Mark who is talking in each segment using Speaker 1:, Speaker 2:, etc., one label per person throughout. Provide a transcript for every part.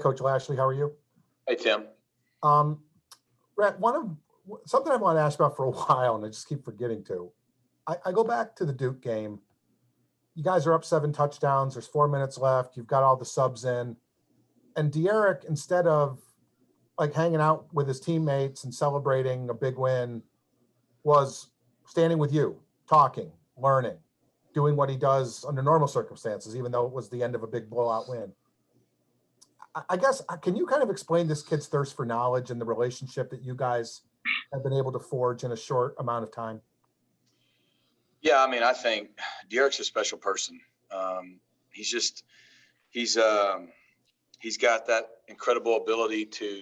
Speaker 1: Coach Lashlee, how are you?
Speaker 2: Hey, Tim.
Speaker 1: Um, Rhett, something I want to ask about for a while, and I just keep forgetting to. I go back to the Duke game. You guys are up 7 touchdowns. There's 4 minutes left. You've got all the subs in, and De'Aaron, instead of like hanging out with his teammates and celebrating a big win, was standing with you, talking, learning, doing what he does under normal circumstances, even though it was the end of a big blowout win. I guess, can you kind of explain this kid's thirst for knowledge and the relationship that you guys have been able to forge in a short amount of time?
Speaker 2: Yeah, I mean, I think Derek's a special person. He's just he's he's got that incredible ability to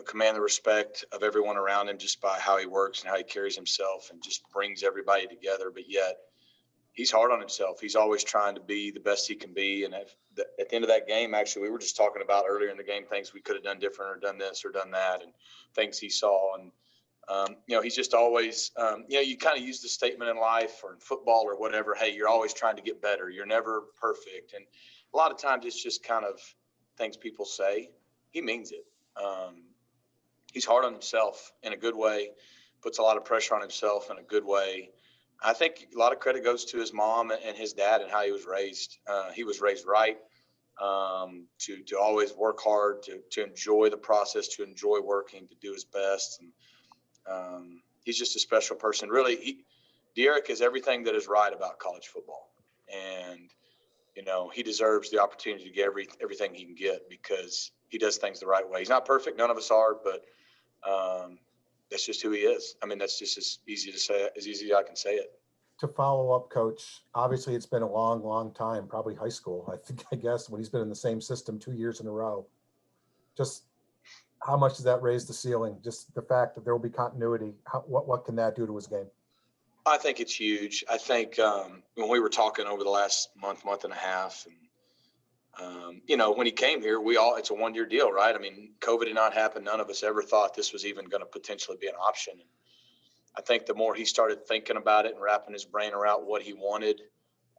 Speaker 2: command the respect of everyone around him just by how he works and how he carries himself and just brings everybody together. But yet he's hard on himself. He's always trying to be the best he can be. And at the end of that game, actually, we were just talking about earlier in the game things we could have done different or done this or done that, and things he saw. And he's just always, you kind of use the statement in life or in football or whatever, hey, you're always trying to get better. You're never perfect. And a lot of times it's just kind of things people say. He means it. He's hard on himself in a good way, puts a lot of pressure on himself in a good way. I think a lot of credit goes to his mom and his dad and how he was raised. He was raised right, to always work hard, to enjoy the process, to enjoy working, to do his best. And he's just a special person. Really, Derek is everything that is right about college football. And, he deserves the opportunity to get everything he can get because he does things the right way. He's not perfect. None of us are, but that's just who he is. I mean, that's just as easy to say, as easy as I can say it.
Speaker 1: To follow up, Coach, obviously it's been a long, long time, probably high school, I guess, when he's been in the same system 2 years in a row. Just how much does that raise the ceiling? Just the fact that there will be continuity. What can that do to his game?
Speaker 2: I think it's huge. I think when we were talking over the last month and a half, and when he came here, it's a 1-year deal, right? I mean, COVID did not happen. None of us ever thought this was even going to potentially be an option. And I think the more he started thinking about it and wrapping his brain around what he wanted,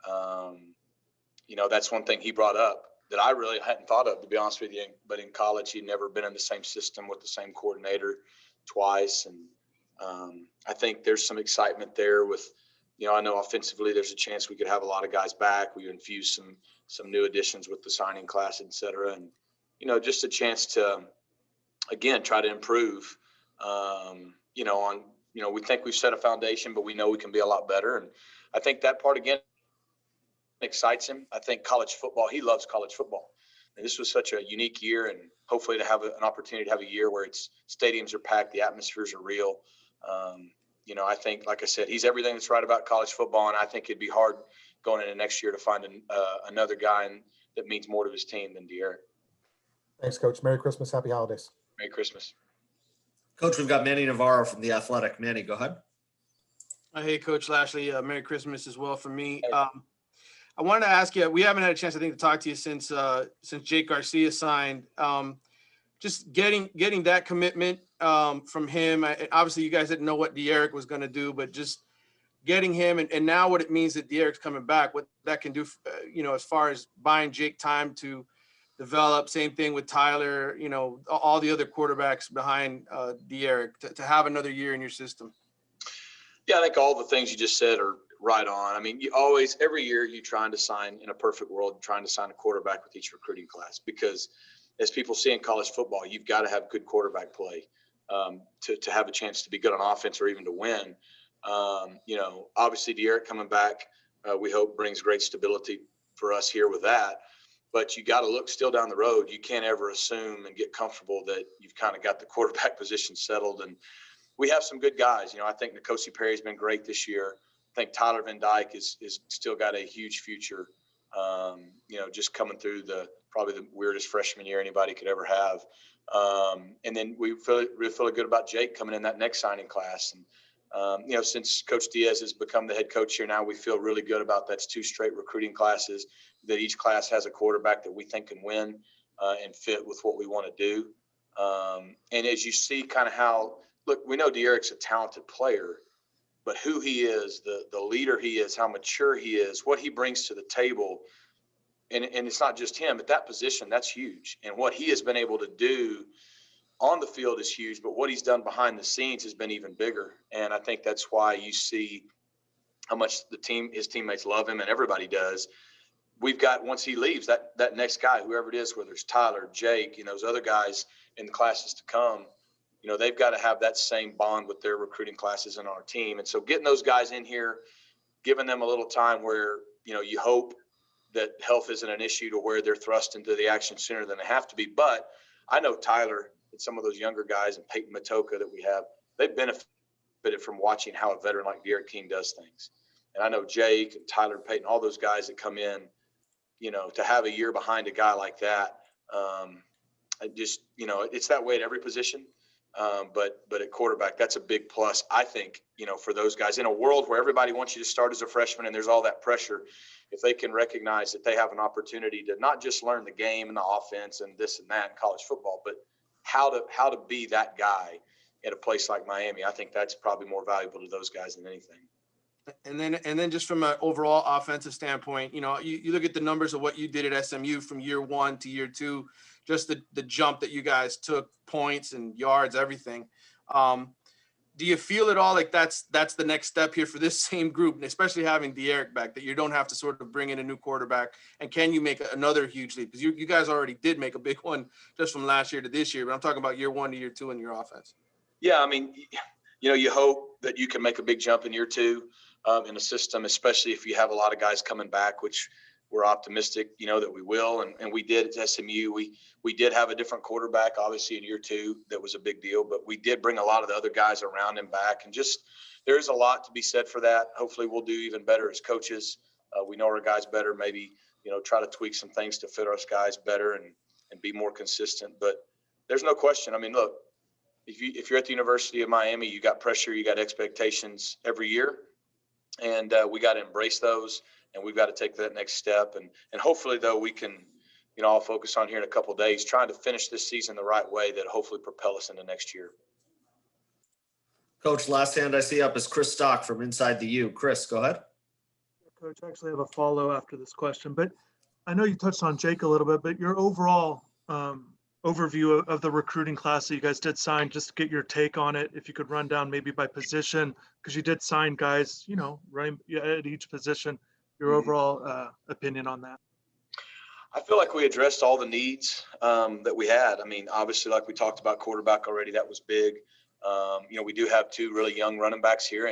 Speaker 2: that's one thing he brought up that I really hadn't thought of, to be honest with you. But in college, he'd never been in the same system with the same coordinator twice. And I think there's some excitement there with, I know offensively there's a chance we could have a lot of guys back. We infuse some new additions with the signing class, et cetera. And, just a chance to, again, try to improve, we think we've set a foundation, but we know we can be a lot better. And I think that part, again, excites him. I think college football, he loves college football. And this was such a unique year, and hopefully to have an opportunity to have a year where stadiums are packed, the atmospheres are real. I think, like I said, he's everything that's right about college football, and I think it'd be hard going into next year to find another guy that means more to his team than De'Aaron.
Speaker 1: Thanks, Coach. Merry Christmas. Happy holidays.
Speaker 2: Merry Christmas.
Speaker 3: Coach, we've got Manny Navarro from The Athletic. Manny, go ahead.
Speaker 4: Hey, Coach Lashlee. Merry Christmas as well from me. I wanted to ask you, we haven't had a chance, I think, to talk to you since Jake Garcia signed. Just getting that commitment from him. Obviously, you guys didn't know what De'Aaron was going to do, but just getting him and now what it means that De'Aaron's coming back, what that can do, as far as buying Jake time to develop. Same thing with Tyler, all the other quarterbacks behind De'Aaron to have another year in your system.
Speaker 2: Yeah, I think all the things you just said are right on. I mean, every year you're trying to sign, in a perfect world, trying to sign a quarterback with each recruiting class, because as people see in college football, you've got to have good quarterback play to have a chance to be good on offense or even to win. Obviously De'Aaron coming back, we hope brings great stability for us here with that. But you got to look still down the road. You can't ever assume and get comfortable that you've kind of got the quarterback position settled. And we have some good guys. I think N'Kosi Perry's been great this year. I think Tyler Van Dyke is still got a huge future. Just coming through probably the weirdest freshman year anybody could ever have. And then we really feel good about Jake coming in that next signing class. And, since Coach Diaz has become the head coach here now, we feel really good about that's 2 straight recruiting classes, that each class has a quarterback that we think can win and fit with what we want to do. And as you see kind of we know De'Aaron's a talented player, but who he is, the leader he is, how mature he is, what he brings to the table, and it's not just him at that position. That's huge. And what he has been able to do on the field is huge, but what he's done behind the scenes has been even bigger. And I think that's why you see how much his teammates love him, and everybody does. We've got, once he leaves, that next guy, whoever it is, whether it's Tyler, Jake, those other guys in the classes to come, they've got to have that same bond with their recruiting classes in our team. And so getting those guys in here, giving them a little time where, you hope that health isn't an issue to where they're thrust into the action sooner than they have to be. But I know Tyler and some of those younger guys and Peyton Matoka that we have, they've benefited from watching how a veteran like Derek King does things. And I know Jake and Tyler and Peyton, all those guys that come in, to have a year behind a guy like that, it's that way at every position. But at quarterback, that's a big plus, I think, for those guys. In a world where everybody wants you to start as a freshman and there's all that pressure, if they can recognize that they have an opportunity to not just learn the game and the offense and this and that in college football, but how to be that guy at a place like Miami, I think that's probably more valuable to those guys than anything.
Speaker 4: And then just from an overall offensive standpoint, you look at the numbers of what you did at SMU from year 1 to year 2, just the jump that you guys took, points and yards, everything. Do you feel at all like that's the next step here for this same group, and especially having De'Eric back, that you don't have to sort of bring in a new quarterback? And can you make another huge leap? Because you guys already did make a big one just from last year to this year, but I'm talking about year 1 to year 2 in your offense.
Speaker 2: Yeah, I mean, you hope that you can make a big jump in year 2 in a system, especially if you have a lot of guys coming back, which we're optimistic, that we will. And we did at SMU. We did have a different quarterback, obviously, in year 2. That was a big deal. But we did bring a lot of the other guys around him back. And just there's a lot to be said for that. Hopefully we'll do even better as coaches. We know our guys better, maybe, try to tweak some things to fit our guys better and be more consistent. But there's no question. I mean, look, if you're at the University of Miami, you got pressure, you got expectations every year. And we got to embrace those, and we've got to take that next step. And hopefully, though, we can, I'll focus on here in a couple of days, trying to finish this season the right way that hopefully propel us into next year.
Speaker 3: Coach, last hand I see up is Chris Stock from Inside the U. Chris, go ahead.
Speaker 5: Coach, I actually have a follow after this question, but I know you touched on Jake a little bit, but your overall overview of the recruiting class that you guys did sign, just to get your take on it, if you could run down maybe by position, because you did sign guys, right at each position, your overall opinion on that.
Speaker 2: I feel like we addressed all the needs that we had. I mean, obviously, like we talked about quarterback already, that was big. We do have 2 really young running backs here,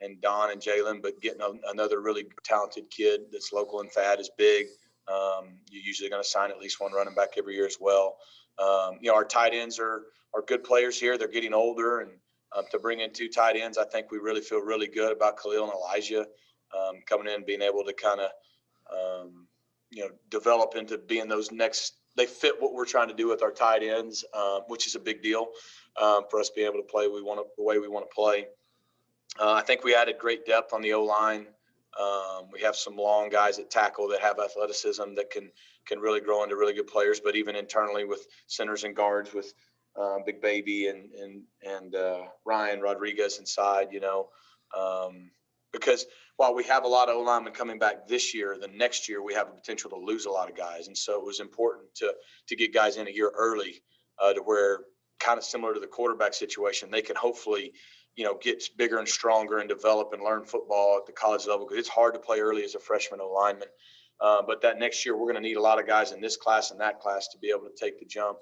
Speaker 2: and Don and Jalen, but getting another really talented kid that's local and fat is big. You're usually going to sign at least 1 running back every year as well. Our tight ends are good players here. They're getting older, and to bring in 2 tight ends, I think we really feel really good about Khalil and Elijah coming in, being able to kind of, develop into being those next. They fit what we're trying to do with our tight ends, which is a big deal for us being able to play the way we want to play. I think we added great depth on the O-line. We have some long guys at tackle that have athleticism that can really grow into really good players. But even internally with centers and guards with Big Baby and Ryan Rodriguez inside, because while we have a lot of O-linemen coming back this year, the next year we have a potential to lose a lot of guys. And so it was important to get guys in a year early to where, kind of similar to the quarterback situation, they can hopefully get bigger and stronger and develop and learn football at the college level, because it's hard to play early as a freshman O-lineman. But that next year, we're going to need a lot of guys in this class and that class to be able to take the jump.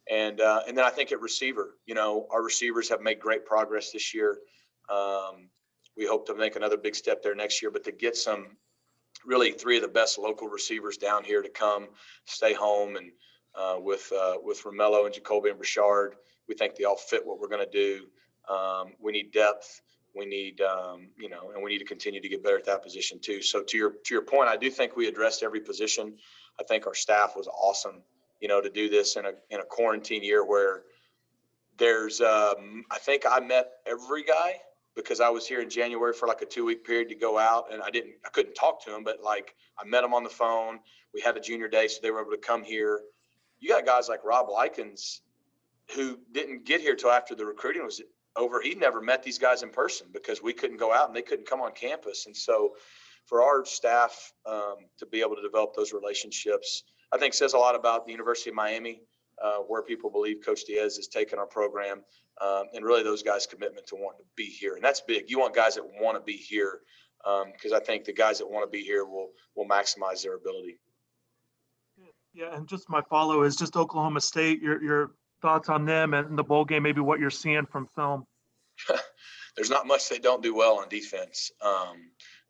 Speaker 2: And then I think at receiver, our receivers have made great progress this year. We hope to make another big step there next year, but to get some really 3 of the best local receivers down here to come stay home, and with Romello and Jacoby and Richard, we think they all fit what we're going to do. We need depth. We need, and we need to continue to get better at that position too. So to your point, I do think we addressed every position. I think our staff was awesome, to do this in a quarantine year where there's, I think I met every guy, because I was here in January for like a 2-week period to go out, and I couldn't talk to them, but like I met them on the phone. We had a junior day, so they were able to come here. You got guys like Rob Likens who didn't get here till after the recruiting was over. He never met these guys in person because we couldn't go out and they couldn't come on campus. And so for our staff to be able to develop those relationships, I think says a lot about the University of Miami, where people believe Coach Diaz has taken our program, and really those guys' commitment to wanting to be here. And that's big. You want guys that want to be here, because I think the guys that want to be here will maximize their ability.
Speaker 5: Yeah, and just my follow is just Oklahoma State, your thoughts on them and the bowl game, maybe what you're seeing from film.
Speaker 2: There's not much they don't do well on defense.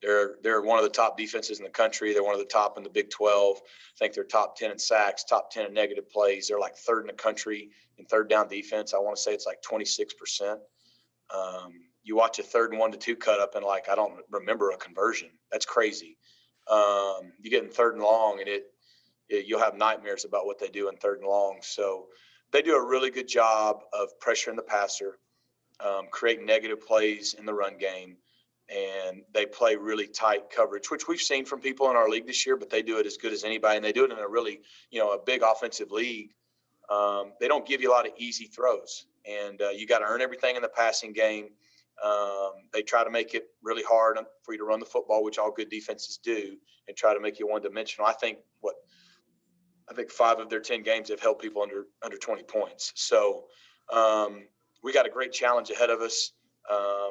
Speaker 2: They're one of the top defenses in the country. They're one of the top in the Big 12. I think they're top 10 in sacks, top 10 in negative plays. They're like third in the country in third down defense. I want to say it's like 26%. You watch a 3rd and 1-2 cut up and like, I don't remember a conversion. That's crazy. You get in 3rd and long and you'll have nightmares about what they do in 3rd and long. So they do a really good job of pressuring the passer, creating negative plays in the run game, and they play really tight coverage, which we've seen from people in our league this year, but they do it as good as anybody, and they do it in a really, a big offensive league. They don't give you a lot of easy throws, and you got to earn everything in the passing game. They try to make it really hard for you to run the football, which all good defenses do, and try to make you one-dimensional. I think 5 of their 10 games have held people under 20 points. So we got a great challenge ahead of us.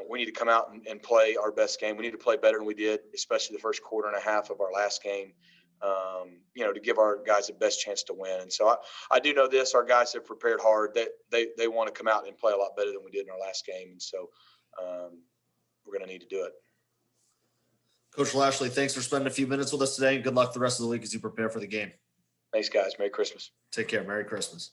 Speaker 2: We need to come out and play our best game. We need to play better than we did, especially the first quarter and a half of our last game, to give our guys the best chance to win. And so I do know this, our guys have prepared hard. They want to come out and play a lot better than we did in our last game. And so we're going to need to do it.
Speaker 3: Coach Lashlee, thanks for spending a few minutes with us today, and good luck the rest of the week as you prepare for the game.
Speaker 2: Thanks, guys. Merry Christmas.
Speaker 3: Take care. Merry Christmas.